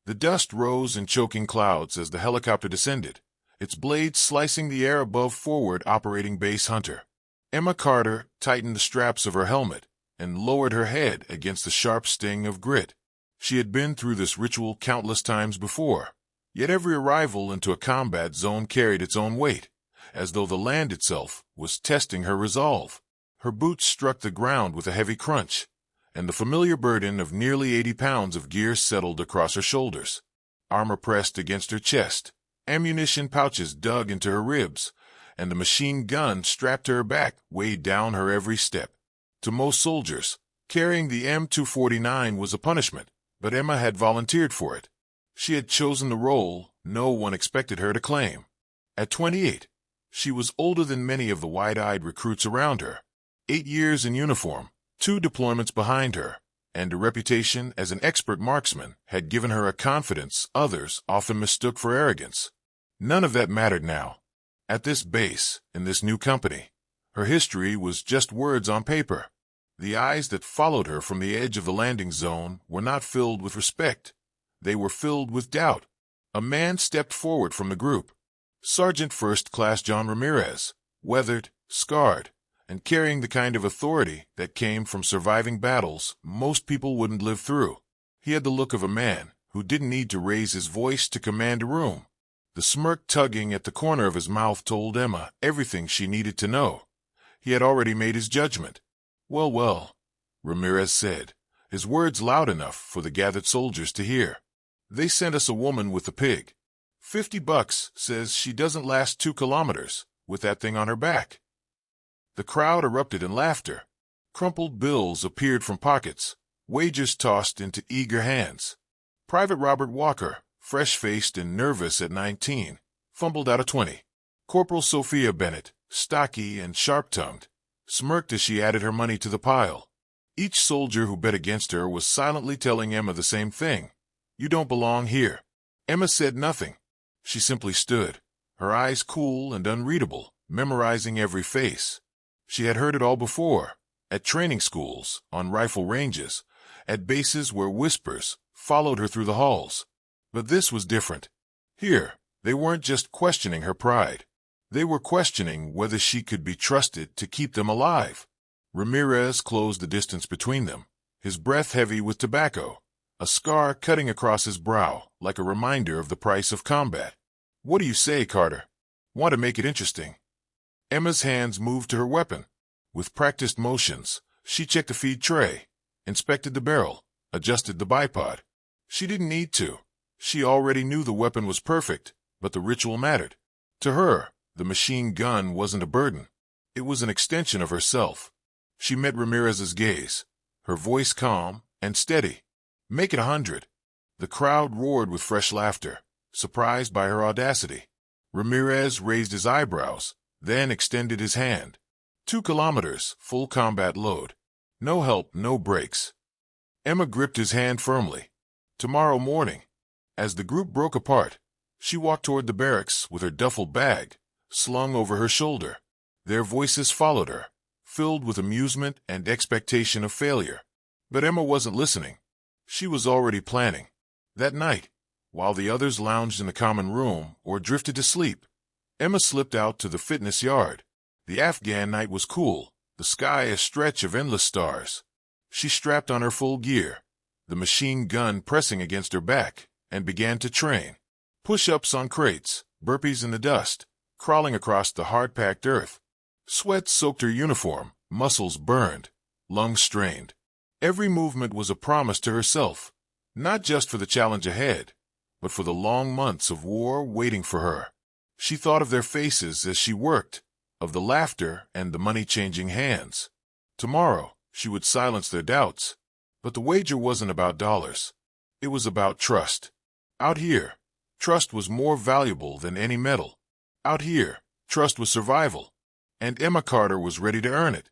The dust rose in choking clouds as the helicopter descended, its blades slicing the air above forward operating base Hunter. Emma Carter tightened the straps of her helmet and lowered her head against the sharp sting of grit. She had been through this ritual countless times before, yet every arrival into a combat zone carried its own weight, as though the land itself was testing her resolve. Her boots struck the ground with a heavy crunch, and the familiar burden of nearly 80 pounds of gear settled across her shoulders. Armor pressed against her chest, ammunition pouches dug into her ribs, and the machine gun strapped to her back weighed down her every step. To most soldiers, carrying the M249 was a punishment, but Emma had volunteered for it. She had chosen the role no one expected her to claim. At 28, she was older than many of the wide-eyed recruits around her. 8 years in uniform, 2 deployments behind her, and a reputation as an expert marksman had given her a confidence others often mistook for arrogance. None of that mattered now. At this base, in this new company, her history was just words on paper. The eyes that followed her from the edge of the landing zone were not filled with respect. They were filled with doubt. A man stepped forward from the group. Sergeant First Class John Ramirez, weathered, scarred, and carrying the kind of authority that came from surviving battles most people wouldn't live through. He had the look of a man who didn't need to raise his voice to command a room. The smirk tugging at the corner of his mouth told Emma everything she needed to know. He had already made his judgment. "Well, well," Ramirez said, his words loud enough for the gathered soldiers to hear. "They sent us a woman with a pig. $50 says she doesn't last 2 kilometers with that thing on her back." The crowd erupted in laughter. Crumpled bills appeared from pockets, wagers tossed into eager hands. Private Robert Walker, fresh-faced and nervous at 19, fumbled out a 20. Corporal Sophia Bennett, stocky and sharp-tongued, smirked as she added her money to the pile. Each soldier who bet against her was silently telling Emma the same thing. "You don't belong here." Emma said nothing. She simply stood, her eyes cool and unreadable, memorizing every face. She had heard it all before, at training schools, on rifle ranges, at bases where whispers followed her through the halls. But this was different. Here, they weren't just questioning her pride. They were questioning whether she could be trusted to keep them alive. Ramirez closed the distance between them, his breath heavy with tobacco, a scar cutting across his brow like a reminder of the price of combat. "What do you say, Carter? Want to make it interesting?" Emma's hands moved to her weapon. With practiced motions, she checked the feed tray, inspected the barrel, adjusted the bipod. She didn't need to. She already knew the weapon was perfect, but the ritual mattered. To her, the machine gun wasn't a burden. It was an extension of herself. She met Ramirez's gaze, her voice calm and steady. "Make it 100. The crowd roared with fresh laughter, surprised by her audacity. Ramirez raised his eyebrows, then extended his hand. 2 kilometers, full combat load. No help, no breaks. Emma gripped his hand firmly. Tomorrow morning. As the group broke apart, she walked toward the barracks with her duffel bag slung over her shoulder. Their voices followed her, filled with amusement and expectation of failure. But Emma wasn't listening. She was already planning. That night, while the others lounged in the common room or drifted to sleep, Emma slipped out to the fitness yard. The Afghan night was cool, the sky a stretch of endless stars. She strapped on her full gear, the machine gun pressing against her back, and began to train. Push-ups on crates, burpees in the dust, crawling across the hard-packed earth. Sweat soaked her uniform, muscles burned, lungs strained. Every movement was a promise to herself, not just for the challenge ahead, but for the long months of war waiting for her. She thought of their faces as she worked, of the laughter and the money-changing hands. Tomorrow, she would silence their doubts. But the wager wasn't about dollars. It was about trust. Out here, trust was more valuable than any medal. Out here, trust was survival. And Emma Carter was ready to earn it.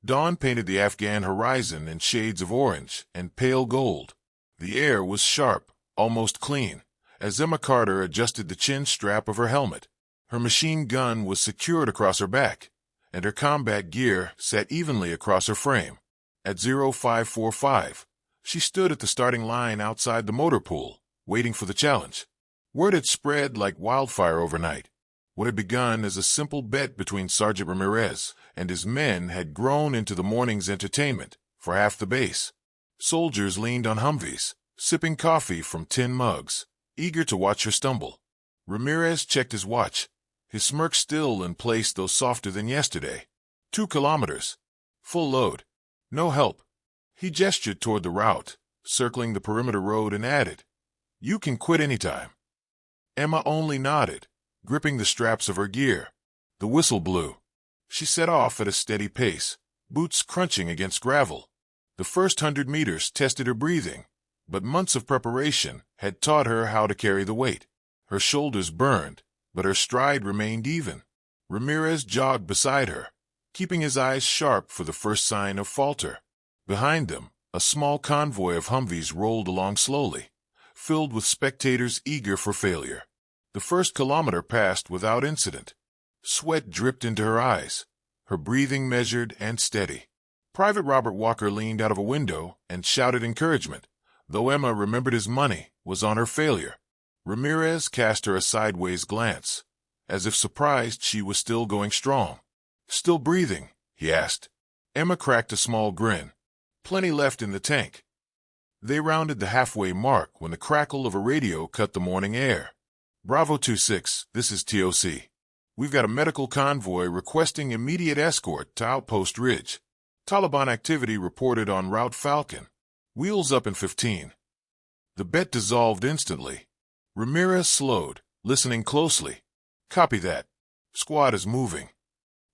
Dawn painted the Afghan horizon in shades of orange and pale gold. The air was sharp, almost clean, as Emma Carter adjusted the chin strap of her helmet. Her machine gun was secured across her back, and her combat gear sat evenly across her frame. At 0545, she stood at the starting line outside the motor pool, waiting for the challenge. Word had spread like wildfire overnight. What had begun as a simple bet between Sergeant Ramirez and his men had grown into the morning's entertainment for half the base. Soldiers leaned on Humvees, sipping coffee from tin mugs, eager to watch her stumble. Ramirez checked his watch, his smirk still in place though softer than yesterday. 2 kilometers. Full load. No help. He gestured toward the route, circling the perimeter road, and added, "You can quit anytime." Emma only nodded, gripping the straps of her gear. The whistle blew. She set off at a steady pace, boots crunching against gravel. The first 100 meters tested her breathing, but months of preparation had taught her how to carry the weight. Her shoulders burned, but her stride remained even. Ramirez jogged beside her, keeping his eyes sharp for the first sign of falter. Behind them, a small convoy of Humvees rolled along slowly, filled with spectators eager for failure. The first kilometer passed without incident. Sweat dripped into her eyes, her breathing measured and steady. Private Robert Walker leaned out of a window and shouted encouragement, though Emma remembered his money was on her failure. Ramirez cast her a sideways glance, as if surprised she was still going strong. "Still breathing?" he asked. Emma cracked a small grin. "Plenty left in the tank." They rounded the halfway mark when the crackle of a radio cut the morning air. "Bravo 26, this is TOC. We've got a medical convoy requesting immediate escort to Outpost Ridge. Taliban activity reported on Route Falcon. Wheels up in 15. The bet dissolved instantly. Ramirez slowed, listening closely. "Copy that. Squad is moving."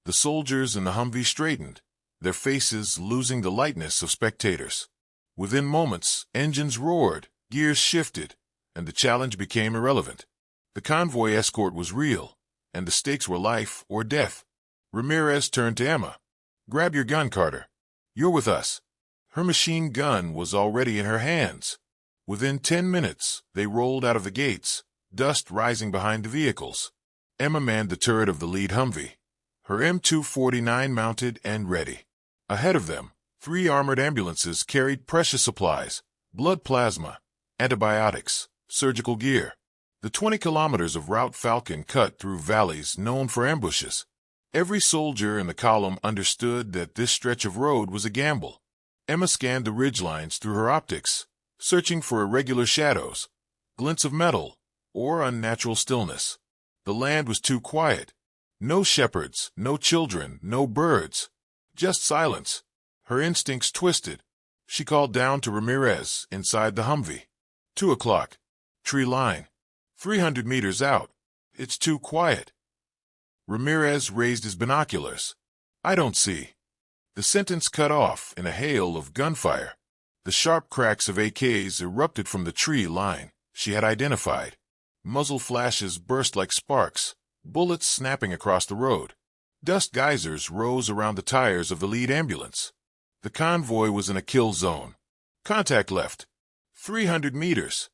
The soldiers in the Humvee straightened, their faces losing the lightness of spectators. Within moments, engines roared, gears shifted, and the challenge became irrelevant. The convoy escort was real, and the stakes were life or death. Ramirez turned to Emma. "Grab your gun, Carter. You're with us." Her machine gun was already in her hands. Within 10 minutes, they rolled out of the gates, dust rising behind the vehicles. Emma manned the turret of the lead Humvee, her M249 mounted and ready. Ahead of them, 3 armored ambulances carried precious supplies, blood plasma, antibiotics, surgical gear. The 20 kilometers of Route Falcon cut through valleys known for ambushes. Every soldier in the column understood that this stretch of road was a gamble. Emma scanned the ridgelines through her optics, searching for irregular shadows, glints of metal, or unnatural stillness. The land was too quiet. No shepherds, no children, no birds. Just silence. Her instincts twisted. She called down to Ramirez inside the Humvee. 2 o'clock. Tree line. 300 meters out. It's too quiet. Ramirez raised his binoculars. "I don't see." The sentence cut off in a hail of gunfire. The sharp cracks of AKs erupted from the tree line she had identified. Muzzle flashes burst like sparks, bullets snapping across the road. Dust geysers rose around the tires of the lead ambulance. The convoy was in a kill zone. "Contact left. 300 meters.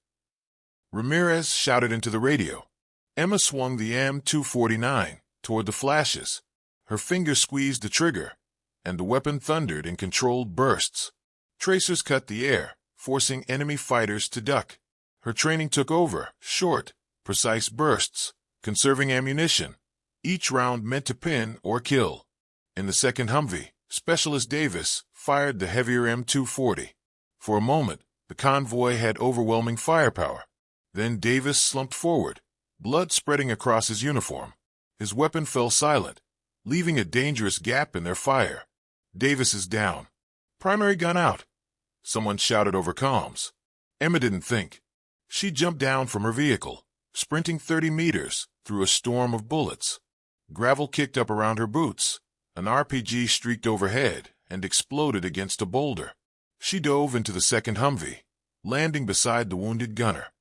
Ramirez shouted into the radio. Emma swung the M249 toward the flashes. Her fingers squeezed the trigger, and the weapon thundered in controlled bursts. Tracers cut the air, forcing enemy fighters to duck. Her training took over, short, precise bursts, conserving ammunition, each round meant to pin or kill. In the second Humvee, Specialist Davis fired the heavier M240. For a moment, the convoy had overwhelming firepower. Then Davis slumped forward, blood spreading across his uniform. His weapon fell silent, leaving a dangerous gap in their fire. "Davis is down. Primary gun out," someone shouted over comms. Emma didn't think. She jumped down from her vehicle, sprinting 30 meters through a storm of bullets. Gravel kicked up around her boots. An RPG streaked overhead and exploded against a boulder. She dove into the second Humvee, landing beside the wounded gunner.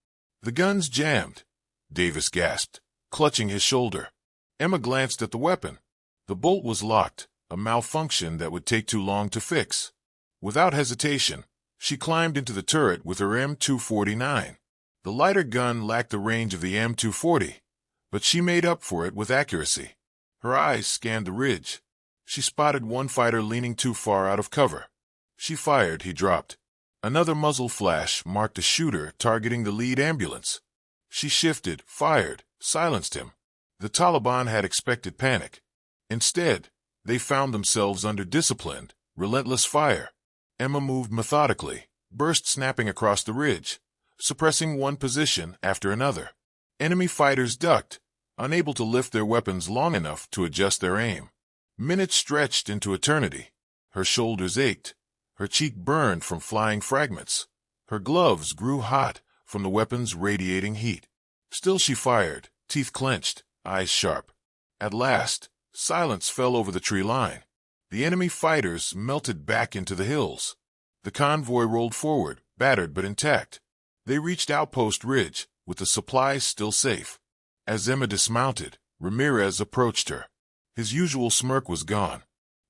"The gun's jammed," Davis gasped, clutching his shoulder. Emma glanced at the weapon. The bolt was locked, a malfunction that would take too long to fix. Without hesitation, she climbed into the turret with her M249. The lighter gun lacked the range of the M240, but she made up for it with accuracy. Her eyes scanned the ridge. She spotted one fighter leaning too far out of cover. She fired, he dropped. Another muzzle flash marked a shooter targeting the lead ambulance. She shifted, fired, silenced him. The Taliban had expected panic. Instead, they found themselves under disciplined, relentless fire. Emma moved methodically, burst snapping across the ridge, suppressing one position after another. Enemy fighters ducked, unable to lift their weapons long enough to adjust their aim. Minutes stretched into eternity. Her shoulders ached. Her cheek burned from flying fragments. Her gloves grew hot from the weapon's radiating heat. Still she fired, teeth clenched, eyes sharp. At last, silence fell over the tree line. The enemy fighters melted back into the hills. The convoy rolled forward, battered but intact. They reached Outpost Ridge, with the supplies still safe. As Emma dismounted, Ramirez approached her. His usual smirk was gone.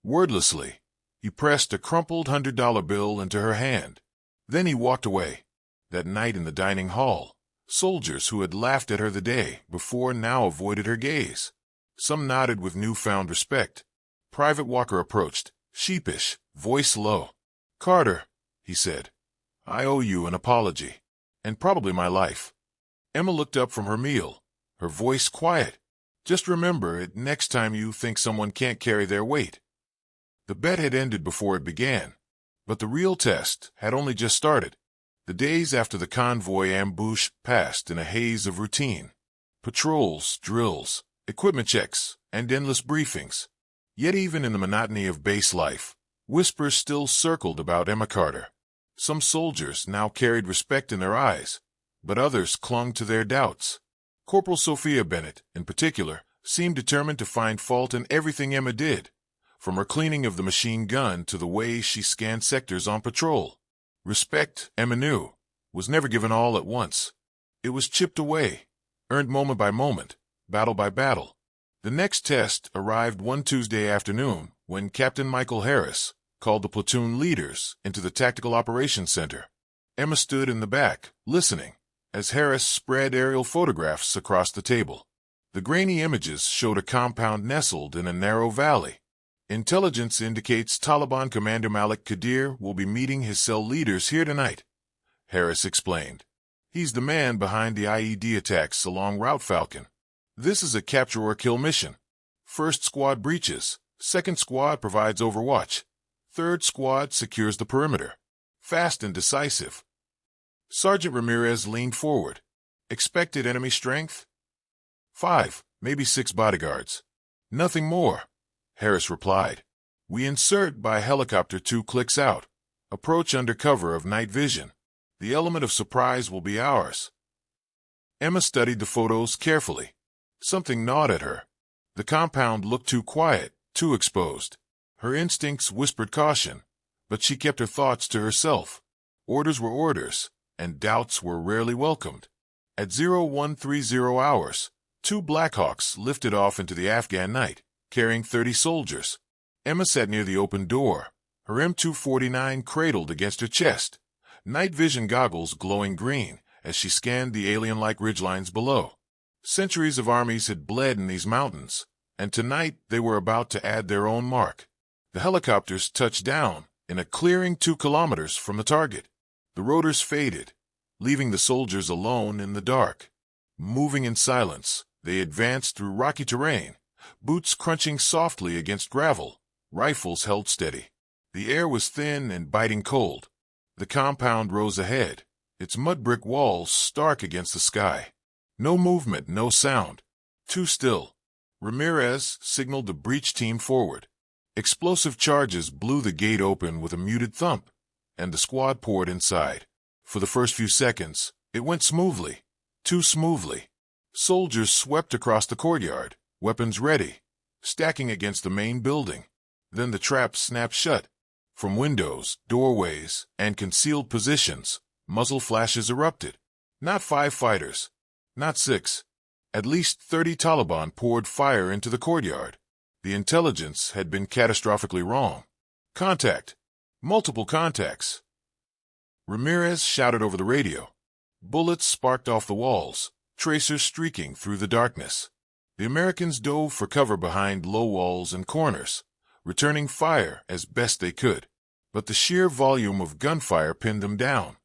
Wordlessly, he pressed a crumpled $100 bill into her hand. Then he walked away. That night in the dining hall, soldiers who had laughed at her the day before now avoided her gaze. Some nodded with newfound respect. Private Walker approached, sheepish, voice low. "Carter," he said, "I owe you an apology, and probably my life." Emma looked up from her meal, her voice quiet. "Just remember it next time you think someone can't carry their weight." The bet had ended before it began, but the real test had only just started. The days after the convoy ambush passed in a haze of routine. Patrols, drills, equipment checks, and endless briefings. Yet even in the monotony of base life, whispers still circled about Emma Carter. Some soldiers now carried respect in their eyes, but others clung to their doubts. Corporal Sophia Bennett, in particular, seemed determined to find fault in everything Emma did, from her cleaning of the machine gun to the way she scanned sectors on patrol. Respect, Emma knew, was never given all at once. It was chipped away, earned moment by moment, battle by battle. The next test arrived one Tuesday afternoon when Captain Michael Harris called the platoon leaders into the Tactical Operations Center. Emma stood in the back, listening, as Harris spread aerial photographs across the table. The grainy images showed a compound nestled in a narrow valley. "Intelligence indicates Taliban Commander Malik Qadir will be meeting his cell leaders here tonight," Harris explained. "He's the man behind the IED attacks along Route Falcon. This is a capture or kill mission. First squad breaches, second squad provides overwatch, third squad secures the perimeter. Fast and decisive." Sergeant Ramirez leaned forward. "Expected enemy strength?" 5, maybe 6 bodyguards. "Nothing more," Harris replied. "We insert by helicopter 2 clicks out. Approach under cover of night vision. The element of surprise will be ours." Emma studied the photos carefully. Something gnawed at her. The compound looked too quiet, too exposed. Her instincts whispered caution, but she kept her thoughts to herself. Orders were orders, and doubts were rarely welcomed. At 0130 hours, 2 Blackhawks lifted off into the Afghan night, carrying 30 soldiers. Emma sat near the open door, her M249 cradled against her chest, night vision goggles glowing green as she scanned the alien-like ridgelines below. Centuries of armies had bled in these mountains, and tonight they were about to add their own mark. The helicopters touched down in a clearing 2 kilometers from the target. The rotors faded, leaving the soldiers alone in the dark. Moving in silence, they advanced through rocky terrain, boots crunching softly against gravel, rifles held steady. The air was thin and biting cold. The compound rose ahead, its mud brick walls stark against the sky. No movement, no sound. Too still. Ramirez signaled the breach team forward. Explosive charges blew the gate open with a muted thump, and the squad poured inside. For the first few seconds, it went smoothly. Too smoothly. Soldiers swept across the courtyard, weapons ready, stacking against the main building. Then the trap snapped shut. From windows, doorways, and concealed positions, muzzle flashes erupted. Not 5 fighters. Not 6. At least 30 Taliban poured fire into the courtyard. The intelligence had been catastrophically wrong. Contact. Multiple contacts. Ramirez shouted over the radio. Bullets sparked off the walls, tracers streaking through the darkness. The Americans dove for cover behind low walls and corners, returning fire as best they could. but the sheer volume of gunfire pinned them down.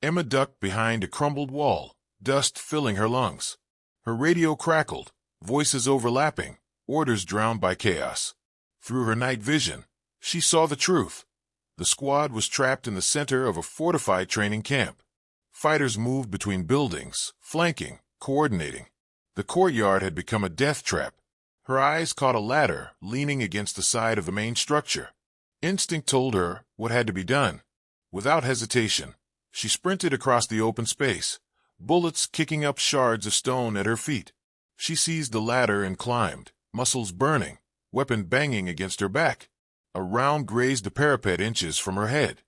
Emma ducked behind a crumbled wall, dust filling her lungs. Her radio crackled, voices overlapping, orders drowned by chaos. Through her night vision, she saw the truth. The squad was trapped in the center of a fortified training camp. Fighters moved between buildings, flanking, coordinating. The courtyard had become a death trap. Her eyes caught a ladder leaning against the side of the main structure. Instinct told her what had to be done. Without hesitation, she sprinted across the open space, bullets kicking up shards of stone at her feet. She seized the ladder and climbed, muscles burning, weapon banging against her back. A round grazed the parapet inches from her head,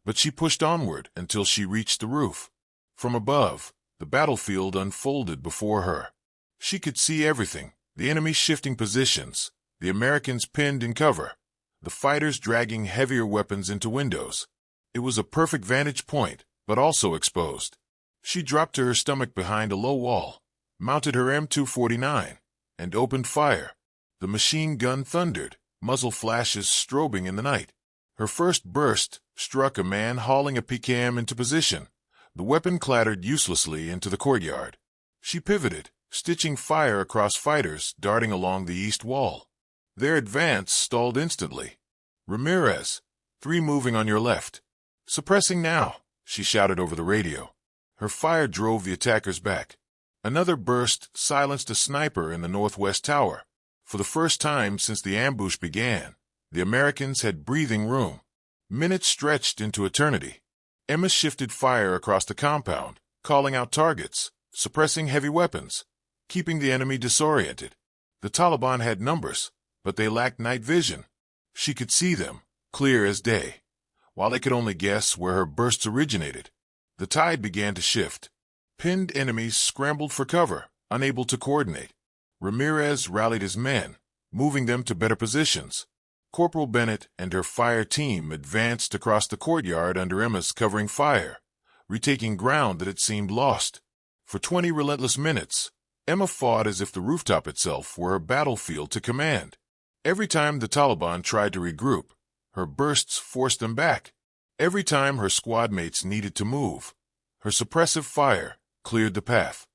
but she pushed onward until she reached the roof. From above, the battlefield unfolded before her. She could see everything, the enemy shifting positions, the Americans pinned in cover, the fighters dragging heavier weapons into windows. It was a perfect vantage point, but also exposed. She dropped to her stomach behind a low wall, mounted her M249, and opened fire. The machine gun thundered, muzzle flashes strobing in the night. Her first burst struck a man hauling a PKM into position. The weapon clattered uselessly into the courtyard. She pivoted, stitching fire across fighters darting along the east wall. Their advance stalled instantly. "Ramirez, 3 moving on your left. Suppressing now," she shouted over the radio. Her fire drove the attackers back. Another burst silenced a sniper in the northwest tower. For the first time since the ambush began, the Americans had breathing room. Minutes stretched into eternity. Emma shifted fire across the compound, calling out targets, suppressing heavy weapons, keeping the enemy disoriented. The Taliban had numbers, but they lacked night vision. She could see them, clear as day, while they could only guess where her bursts originated. The tide began to shift. Pinned enemies scrambled for cover, unable to coordinate. Ramirez rallied his men, moving them to better positions. Corporal Bennett and her fire team advanced across the courtyard under Emma's covering fire, retaking ground that had seemed lost. For 20 relentless minutes, Emma fought as if the rooftop itself were her battlefield to command. Every time the Taliban tried to regroup, her bursts forced them back. Every time her squad mates needed to move, her suppressive fire cleared the path.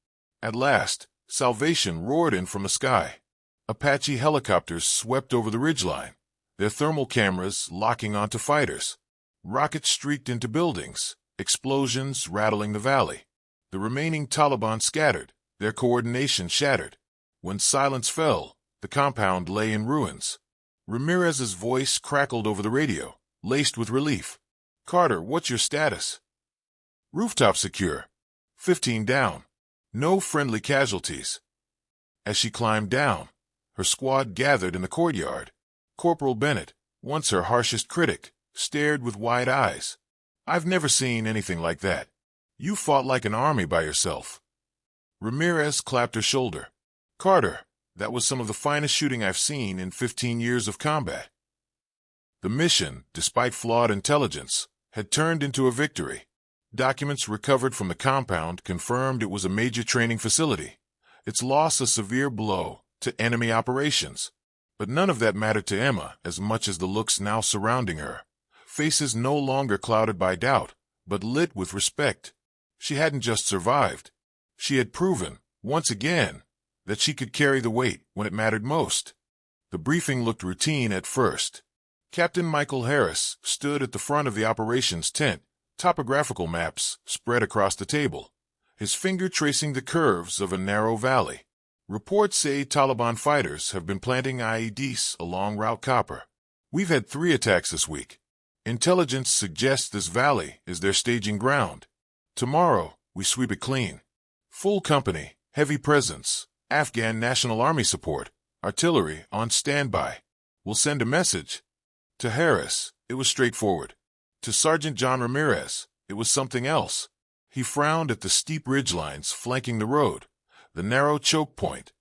At last, salvation roared in from the sky. Apache helicopters swept over the ridgeline, their thermal cameras locking onto fighters. Rockets streaked into buildings, explosions rattling the valley. The remaining Taliban scattered, their coordination shattered. When silence fell, the compound lay in ruins. Ramirez's voice crackled over the radio, laced with relief. "Carter, what's your status?" "Rooftop secure. 15 down. No friendly casualties." As she climbed down, her squad gathered in the courtyard. Corporal Bennett, once her harshest critic, stared with wide eyes. "I've never seen anything like that. You fought like an army by yourself." Ramirez clapped her shoulder. "Carter, that was some of the finest shooting I've seen in 15 years of combat." The mission, despite flawed intelligence, had turned into a victory. Documents recovered from the compound confirmed it was a major training facility, its loss a severe blow to enemy operations. But none of that mattered to Emma as much as the looks now surrounding her, faces no longer clouded by doubt, but lit with respect. She hadn't just survived. She had proven, once again, that she could carry the weight when it mattered most. The briefing looked routine at first. Captain Michael Harris stood at the front of the operations tent, topographical maps spread across the table, his finger tracing the curves of a narrow valley. Reports say Taliban fighters have been planting IEDs along Route Copper. "We've had 3 attacks this week. Intelligence suggests this valley is their staging ground. Tomorrow, we sweep it clean. Full company, heavy presence, Afghan National Army support, artillery on standby. We'll send a message." To Harris, it was straightforward. To Sergeant John Ramirez, it was something else. He frowned at the steep ridgelines flanking the road, the narrow choke point,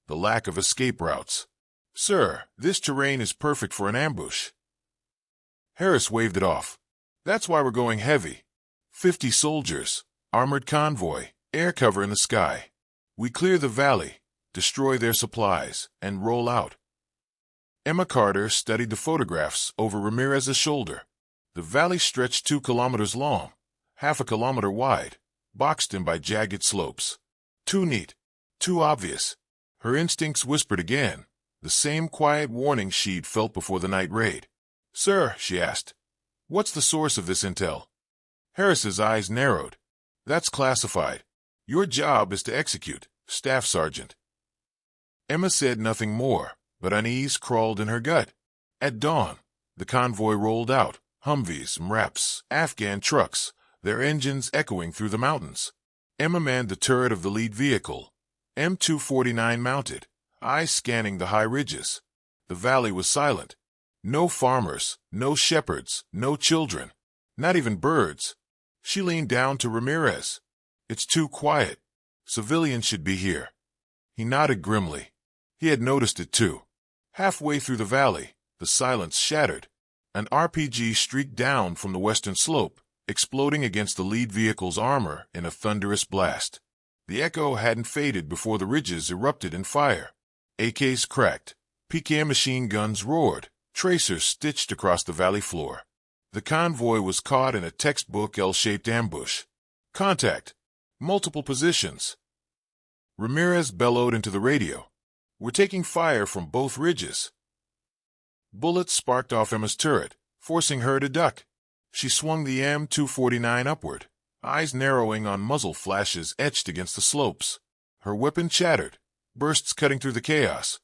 the lack of escape routes. "Sir, this terrain is perfect for an ambush." Harris waved it off. "That's why we're going heavy. 50 soldiers, armored convoy, air cover in the sky. We clear the valley, destroy their supplies, and roll out." Emma Carter studied the photographs over Ramirez's shoulder. The valley stretched 2 kilometers long, half a kilometer wide, boxed in by jagged slopes. Too neat. Too obvious. Her instincts whispered again, the same quiet warning she'd felt before the night raid. "Sir," she asked, "what's the source of this intel?" Harris's eyes narrowed. "That's classified. Your job is to execute, Staff Sergeant." Emma said nothing more, but unease crawled in her gut. At dawn, the convoy rolled out, Humvees, MRAPs, Afghan trucks, their engines echoing through the mountains. Emma manned the turret of the lead vehicle, M249 mounted, eyes scanning the high ridges. The valley was silent. No farmers, no shepherds, no children, not even birds. She leaned down to Ramirez. "It's too quiet. Civilians should be here." He nodded grimly. He had noticed it too. Halfway through the valley, the silence shattered. An RPG streaked down from the western slope, exploding against the lead vehicle's armor in a thunderous blast. The echo hadn't faded before the ridges erupted in fire. AKs cracked. PKM machine guns roared. Tracers stitched across the valley floor. The convoy was caught in a textbook L-shaped ambush. "Contact! Multiple positions!" Ramirez bellowed into the radio. "We're taking fire from both ridges." Bullets sparked off Emma's turret, forcing her to duck. She swung the M249 upward, eyes narrowing on muzzle flashes etched against the slopes. Her weapon chattered, bursts cutting through the chaos.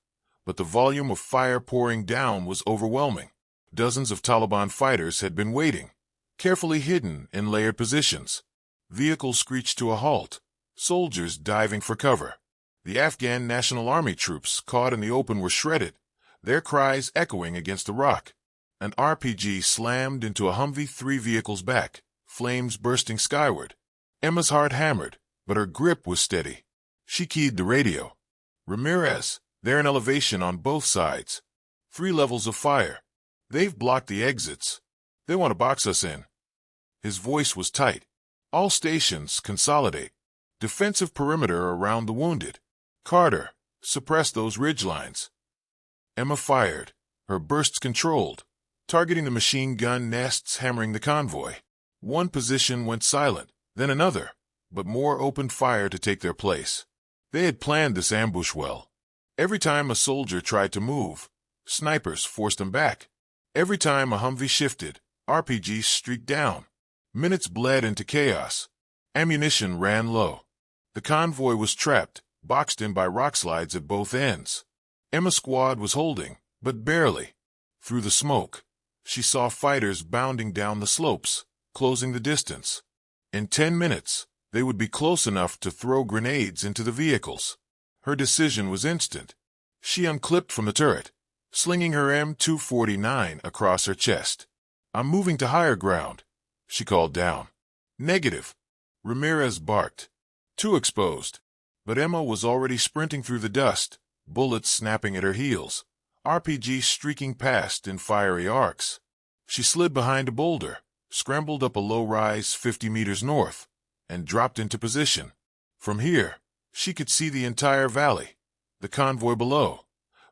But the volume of fire pouring down was overwhelming. Dozens of Taliban fighters had been waiting, carefully hidden in layered positions. Vehicles screeched to a halt, soldiers diving for cover. The Afghan National Army troops caught in the open were shredded, their cries echoing against the rock. An RPG slammed into a Humvee 3 vehicle's back, flames bursting skyward. Emma's heart hammered, but her grip was steady. She keyed the radio. "Ramirez, they're in elevation on both sides. 3 levels of fire. They've blocked the exits. They want to box us in." His voice was tight. "All stations, consolidate. Defensive perimeter around the wounded. Carter, suppress those ridgelines." Emma fired, her bursts controlled, targeting the machine gun nests hammering the convoy. One position went silent, then another, but more opened fire to take their place. They had planned this ambush well. Every time a soldier tried to move, snipers forced him back. Every time a Humvee shifted, RPGs streaked down. Minutes bled into chaos. Ammunition ran low. The convoy was trapped, boxed in by rock slides at both ends. Emma's squad was holding, but barely. Through the smoke, she saw fighters bounding down the slopes, closing the distance. In 10 minutes, they would be close enough to throw grenades into the vehicles. Her decision was instant. She unclipped from the turret, slinging her M249 across her chest. "I'm moving to higher ground," she called down. "Negative." Ramirez barked. "Too exposed." But Emma was already sprinting through the dust, bullets snapping at her heels, RPGs streaking past in fiery arcs. She slid behind a boulder, scrambled up a low rise 50 meters north, and dropped into position. From here, she could see the entire valley, the convoy below,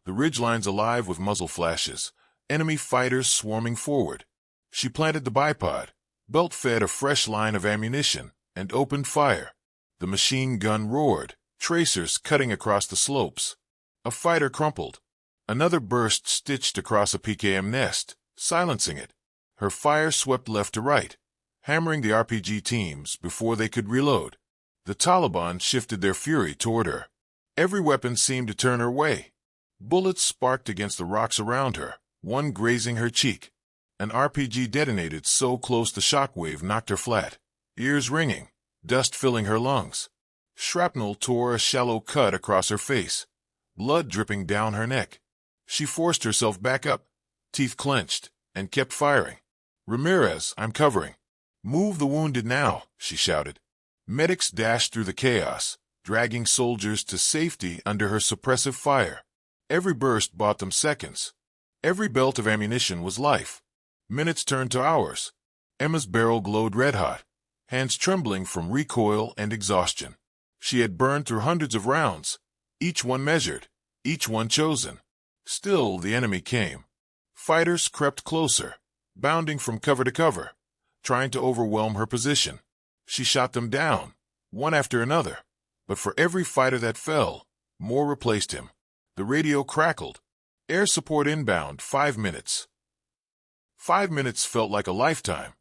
the ridgelines alive with muzzle flashes, enemy fighters swarming forward. She planted the bipod, belt-fed a fresh line of ammunition, and opened fire. The machine gun roared, tracers cutting across the slopes. A fighter crumpled. Another burst stitched across a PKM nest, silencing it. Her fire swept left to right, hammering the RPG teams before they could reload. The Taliban shifted their fury toward her. Every weapon seemed to turn her way. Bullets sparked against the rocks around her, one grazing her cheek. An RPG detonated so close the shockwave knocked her flat, ears ringing, dust filling her lungs. Shrapnel tore a shallow cut across her face, blood dripping down her neck. She forced herself back up, teeth clenched, and kept firing. "Ramirez, I'm covering." "Move the wounded now," she shouted. Medics dashed through the chaos, dragging soldiers to safety under her suppressive fire. Every burst bought them seconds. Every belt of ammunition was life. Minutes turned to hours. Emma's barrel glowed red-hot, hands trembling from recoil and exhaustion. She had burned through hundreds of rounds, each one measured, each one chosen. Still the enemy came. Fighters crept closer, bounding from cover to cover, trying to overwhelm her position. She shot them down, one after another, but for every fighter that fell, more replaced him. The radio crackled. Air support inbound, 5 minutes. 5 minutes felt like a lifetime.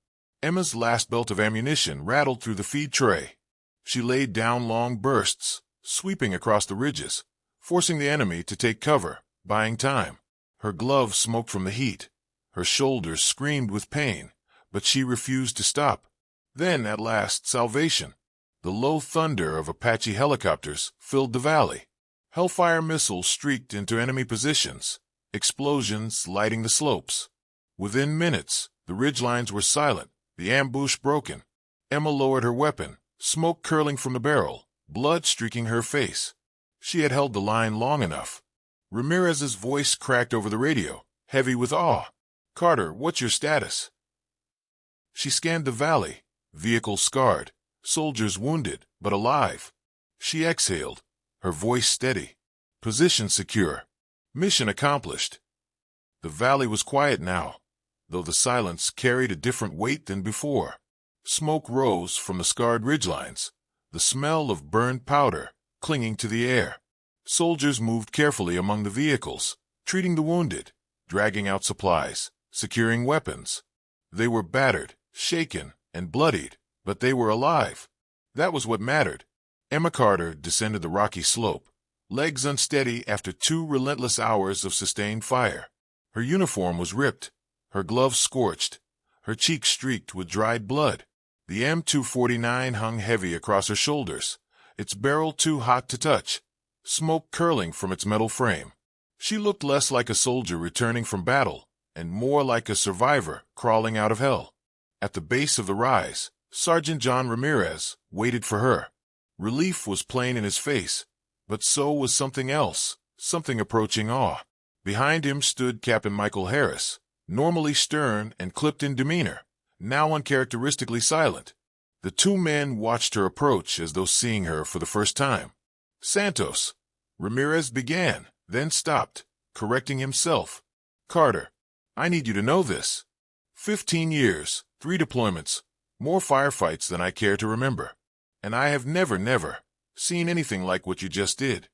Emma's last belt of ammunition rattled through the feed tray. She laid down long bursts, sweeping across the ridges, forcing the enemy to take cover, buying time. Her gloves smoked from the heat. Her shoulders screamed with pain, but she refused to stop. Then, at last, salvation. The low thunder of Apache helicopters filled the valley. Hellfire missiles streaked into enemy positions, explosions lighting the slopes. Within minutes, the ridgelines were silent, the ambush broken. Emma lowered her weapon, smoke curling from the barrel, blood streaking her face. She had held the line long enough. Ramirez's voice cracked over the radio, heavy with awe. "Carter, what's your status?" She scanned the valley, vehicles scarred, soldiers wounded, but alive. She exhaled, her voice steady. Position secure. Mission accomplished. The valley was quiet now, though the silence carried a different weight than before. Smoke rose from the scarred ridgelines, the smell of burned powder clinging to the air. Soldiers moved carefully among the vehicles, treating the wounded, dragging out supplies, securing weapons. They were battered, shaken, and bloodied, but they were alive. That was what mattered. Emma Carter descended the rocky slope, legs unsteady after 2 relentless hours of sustained fire. Her uniform was ripped, her gloves scorched, her cheeks streaked with dried blood. The M249 hung heavy across her shoulders, its barrel too hot to touch, smoke curling from its metal frame. She looked less like a soldier returning from battle, and more like a survivor crawling out of hell. At the base of the rise, Sergeant John Ramirez waited for her. Relief was plain in his face, but so was something else, something approaching awe. Behind him stood Captain Michael Harris, normally stern and clipped in demeanor, now uncharacteristically silent. The two men watched her approach as though seeing her for the first time. "Santos," Ramirez began, then stopped, correcting himself. "Carter, I need you to know this. 15 years, 3 deployments, more firefights than I care to remember. And I have never seen anything like what you just did."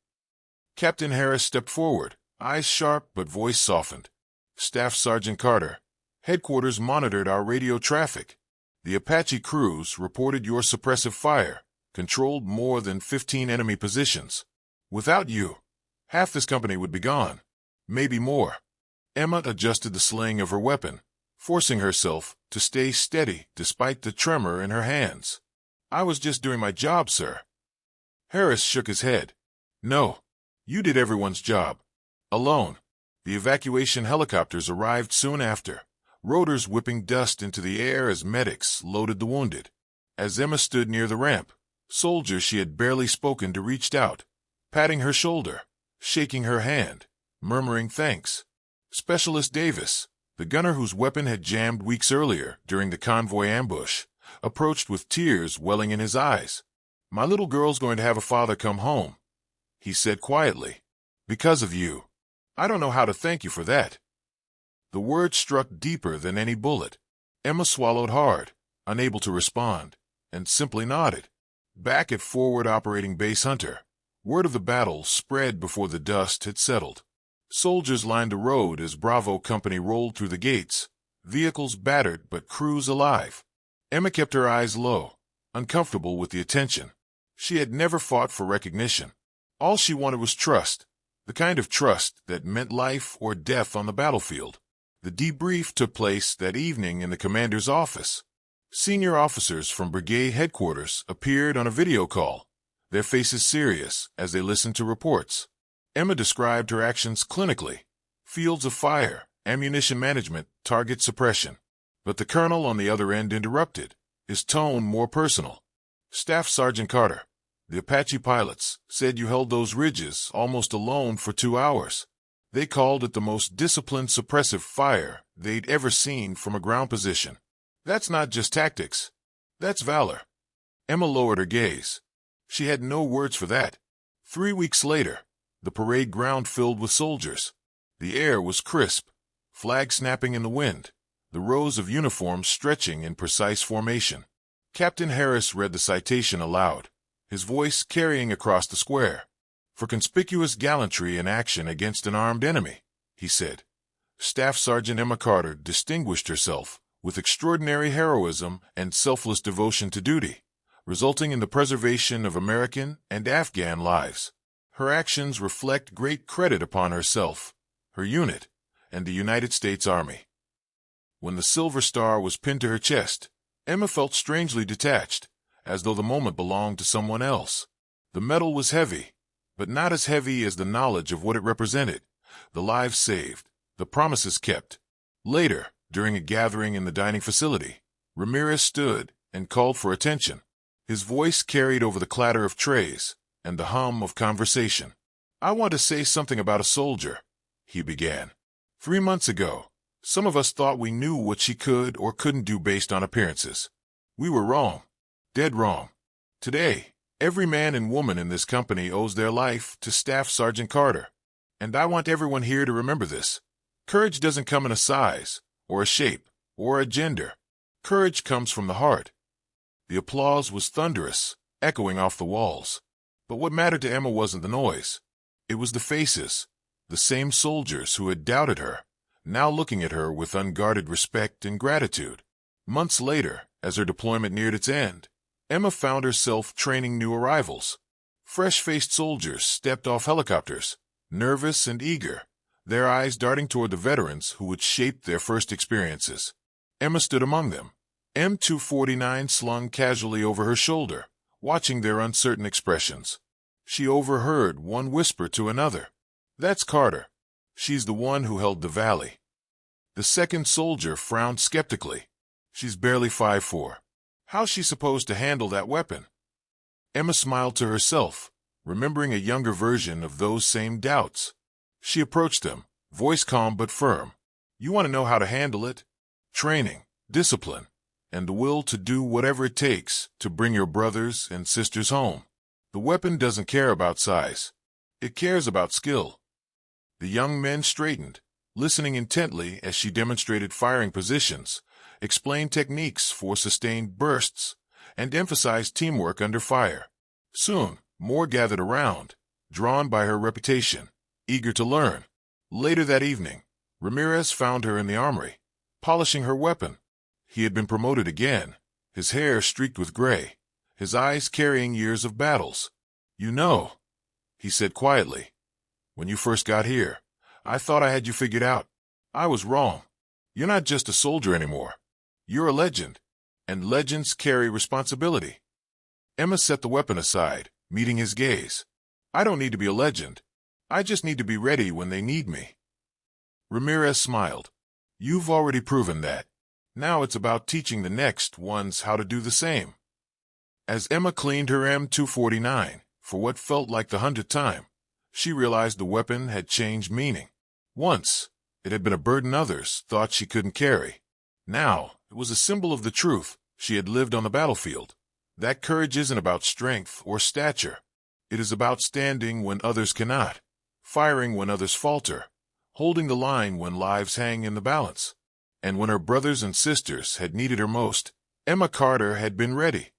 Captain Harris stepped forward, eyes sharp but voice softened. "Staff Sergeant Carter, headquarters monitored our radio traffic. The Apache crews reported your suppressive fire, controlled more than 15 enemy positions. Without you, half this company would be gone, maybe more." Emma adjusted the sling of her weapon, forcing herself to stay steady despite the tremor in her hands. "I was just doing my job, sir." Harris shook his head. "No, you did everyone's job. Alone." The evacuation helicopters arrived soon after, rotors whipping dust into the air as medics loaded the wounded. As Emma stood near the ramp, soldiers she had barely spoken to reached out, patting her shoulder, shaking her hand, murmuring thanks. Specialist Davis, the gunner whose weapon had jammed weeks earlier during the convoy ambush, approached with tears welling in his eyes. "My little girl's going to have a father come home," he said quietly. "Because of you. I don't know how to thank you for that." The word struck deeper than any bullet. Emma swallowed hard, unable to respond, and simply nodded. Back at Forward Operating Base Hunter, word of the battle spread before the dust had settled. Soldiers lined the road as Bravo Company rolled through the gates, vehicles battered but crews alive. Emma kept her eyes low, uncomfortable with the attention. She had never fought for recognition. All she wanted was trust, the kind of trust that meant life or death on the battlefield. The debrief took place that evening in the commander's office. Senior officers from brigade headquarters appeared on a video call, their faces serious as they listened to reports. Emma described her actions clinically: fields of fire, ammunition management, target suppression. But the colonel on the other end interrupted, his tone more personal. "Staff Sergeant Carter, the Apache pilots said you held those ridges almost alone for 2 hours. They called it the most disciplined suppressive fire they'd ever seen from a ground position. That's not just tactics. That's valor." Emma lowered her gaze. She had no words for that. 3 weeks later, the parade ground filled with soldiers. The air was crisp, flags snapping in the wind, the rows of uniforms stretching in precise formation. Captain Harris read the citation aloud, his voice carrying across the square. "For conspicuous gallantry in action against an armed enemy," he said. Staff Sergeant Emma Carter distinguished herself with extraordinary heroism and selfless devotion to duty, resulting in the preservation of American and Afghan lives. Her actions reflect great credit upon herself, her unit, and the United States Army. When the Silver Star was pinned to her chest, Emma felt strangely detached, as though the moment belonged to someone else. The medal was heavy, but not as heavy as the knowledge of what it represented: the lives saved, the promises kept. Later, during a gathering in the dining facility, Ramirez stood and called for attention. His voice carried over the clatter of trays and the hum of conversation. "I want to say something about a soldier," he began. "3 months ago, some of us thought we knew what she could or couldn't do based on appearances. We were wrong, dead wrong. Today, every man and woman in this company owes their life to Staff Sergeant Carter. And I want everyone here to remember this. Courage doesn't come in a size, or a shape, or a gender. Courage comes from the heart." The applause was thunderous, echoing off the walls. But what mattered to Emma wasn't the noise. It was the faces, the same soldiers who had doubted her, now looking at her with unguarded respect and gratitude. Months later, as her deployment neared its end, Emma found herself training new arrivals. Fresh-faced soldiers stepped off helicopters, nervous and eager, their eyes darting toward the veterans who would shape their first experiences. Emma stood among them, M249 slung casually over her shoulder, watching their uncertain expressions. She overheard one whisper to another, "That's Carter. She's the one who held the valley." The second soldier frowned skeptically. "She's barely 5'4". How's she supposed to handle that weapon?" Emma smiled to herself, remembering a younger version of those same doubts. She approached them, voice calm but firm. "You want to know how to handle it? Training, discipline, and the will to do whatever it takes to bring your brothers and sisters home. The weapon doesn't care about size. It cares about skill." The young men straightened, listening intently as she demonstrated firing positions, explained techniques for sustained bursts, and emphasized teamwork under fire. Soon, more gathered around, drawn by her reputation, eager to learn. Later that evening, Ramirez found her in the armory, polishing her weapon. He had been promoted again, his hair streaked with gray, his eyes carrying years of battles. "You know," he said quietly, "when you first got here, I thought I had you figured out. I was wrong. You're not just a soldier anymore. You're a legend, and legends carry responsibility." Emma set the weapon aside, meeting his gaze. "I don't need to be a legend. I just need to be ready when they need me." Ramirez smiled. "You've already proven that. Now it's about teaching the next ones how to do the same." As Emma cleaned her M249, for what felt like the 100th time, she realized the weapon had changed meaning. Once, it had been a burden others thought she couldn't carry. Now, it was a symbol of the truth she had lived on the battlefield. That courage isn't about strength or stature. It is about standing when others cannot, firing when others falter, holding the line when lives hang in the balance. And when her brothers and sisters had needed her most, Emma Carter had been ready.